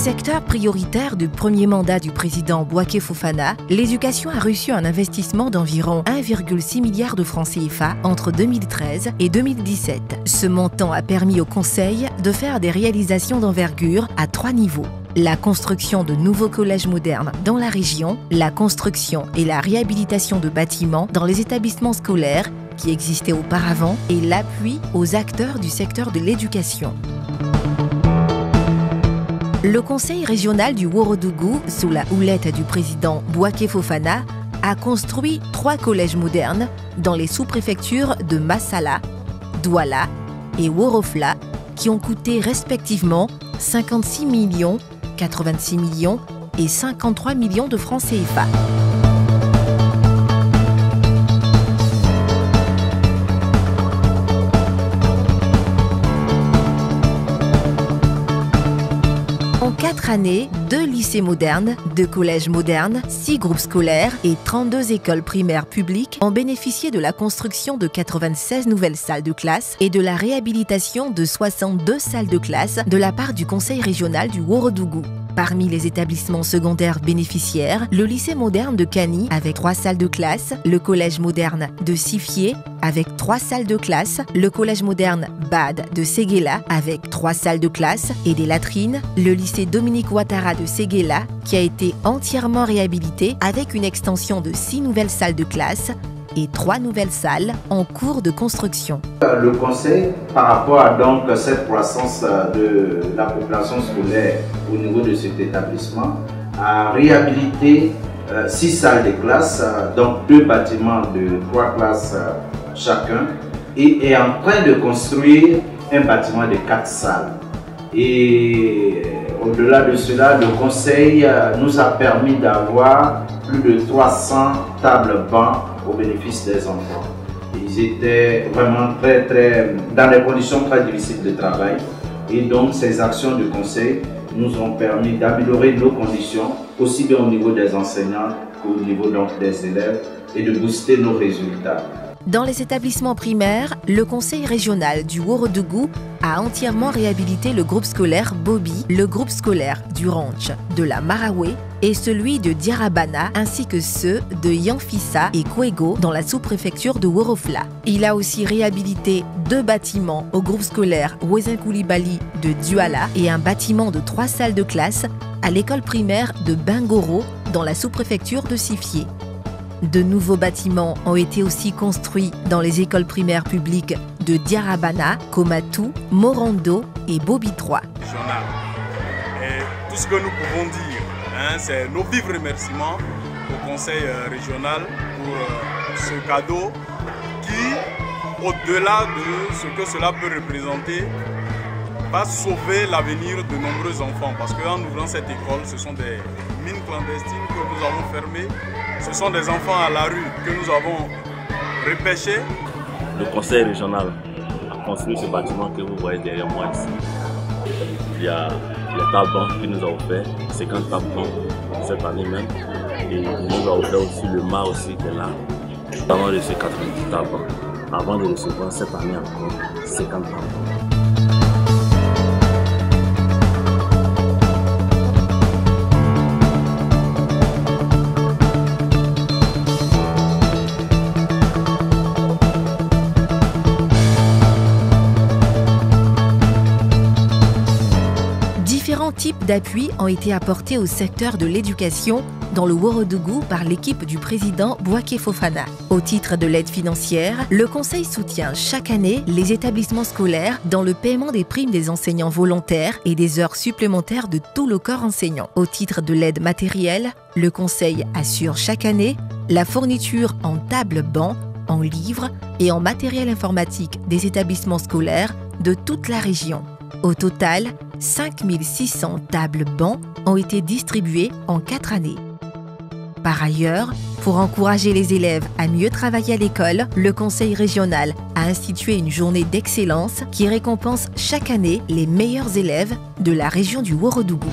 Secteur prioritaire du premier mandat du président Bouaké Fofana, l'éducation a reçu un investissement d'environ 1,6 milliard de francs CFA entre 2013 et 2017. Ce montant a permis au Conseil de faire des réalisations d'envergure à 3 niveaux. La construction de nouveaux collèges modernes dans la région, la construction et la réhabilitation de bâtiments dans les établissements scolaires qui existaient auparavant et l'appui aux acteurs du secteur de l'éducation. Le conseil régional du Ourodougou, sous la houlette du président Bouaké Fofana, a construit 3 collèges modernes dans les sous-préfectures de Massala, Douala et Worofla qui ont coûté respectivement 56 millions, 86 millions et 53 millions de francs CFA. En 4 années, 2 lycées modernes, 2 collèges modernes, 6 groupes scolaires et 32 écoles primaires publiques ont bénéficié de la construction de 96 nouvelles salles de classe et de la réhabilitation de 62 salles de classe de la part du Conseil régional du Ourodougou. Parmi les établissements secondaires bénéficiaires, le lycée moderne de Kani avec 3 salles de classe, le collège moderne de Sifié avec 3 salles de classe, le collège moderne Bad de Séguéla avec 3 salles de classe et des latrines, le lycée Dominique Ouattara de Séguéla qui a été entièrement réhabilité avec une extension de 6 nouvelles salles de classe et 3 nouvelles salles en cours de construction. Le Conseil, par rapport à donc cette croissance de la population scolaire au niveau de cet établissement, a réhabilité 6 salles de classe, donc 2 bâtiments de 3 classes chacun, et est en train de construire un bâtiment de 4 salles. Et au-delà de cela, le Conseil nous a permis d'avoir plus de 300 tables bancs au bénéfice des enfants. Ils étaient vraiment dans des conditions très difficiles de travail. Et donc ces actions du Conseil nous ont permis d'améliorer nos conditions, aussi bien au niveau des enseignants qu'au niveau donc des élèves, et de booster nos résultats. Dans les établissements primaires, le Conseil régional du Ourodougou a entièrement réhabilité le groupe scolaire Bobi, le groupe scolaire du Ranch de la Maraoué et celui de Diarabana, ainsi que ceux de Yanfissa et Kouego dans la sous-préfecture de Worofla. Il a aussi réhabilité 2 bâtiments au groupe scolaire Ouezin Koulibaly de Douala et un bâtiment de 3 salles de classe à l'école primaire de Bingoro dans la sous-préfecture de Sifié. De nouveaux bâtiments ont été aussi construits dans les écoles primaires publiques de Diarabana, Komatou, Morondo et Bobi 3. Et tout ce que nous pouvons dire, c'est nos vifs remerciements au Conseil régional pour ce cadeau qui, au-delà de ce que cela peut représenter, va sauver l'avenir de nombreux enfants. Parce qu'en ouvrant cette école, ce sont des mines clandestines que nous avons fermées. Ce sont des enfants à la rue que nous avons repêchés. Le conseil régional a construit ce bâtiment que vous voyez derrière moi ici. Il y a les tables bancs que nous avons fait, 50 tables bancs cette année même. Et nous avons fait aussi le mât aussi qui est là. Nous avons reçu 90 tables bancs avant de recevoir cette année encore 50 tables bancs. Différents types d'appuis ont été apportés au secteur de l'éducation dans le Ourodougou par l'équipe du président Bouaké Fofana. Au titre de l'aide financière, le Conseil soutient chaque année les établissements scolaires dans le paiement des primes des enseignants volontaires et des heures supplémentaires de tout le corps enseignant. Au titre de l'aide matérielle, le Conseil assure chaque année la fourniture en tables-bancs, en livres et en matériel informatique des établissements scolaires de toute la région. Au total, 5600 tables-bancs ont été distribués en 4 années. Par ailleurs, pour encourager les élèves à mieux travailler à l'école, le Conseil régional a institué une journée d'excellence qui récompense chaque année les meilleurs élèves de la région du Ourodougou.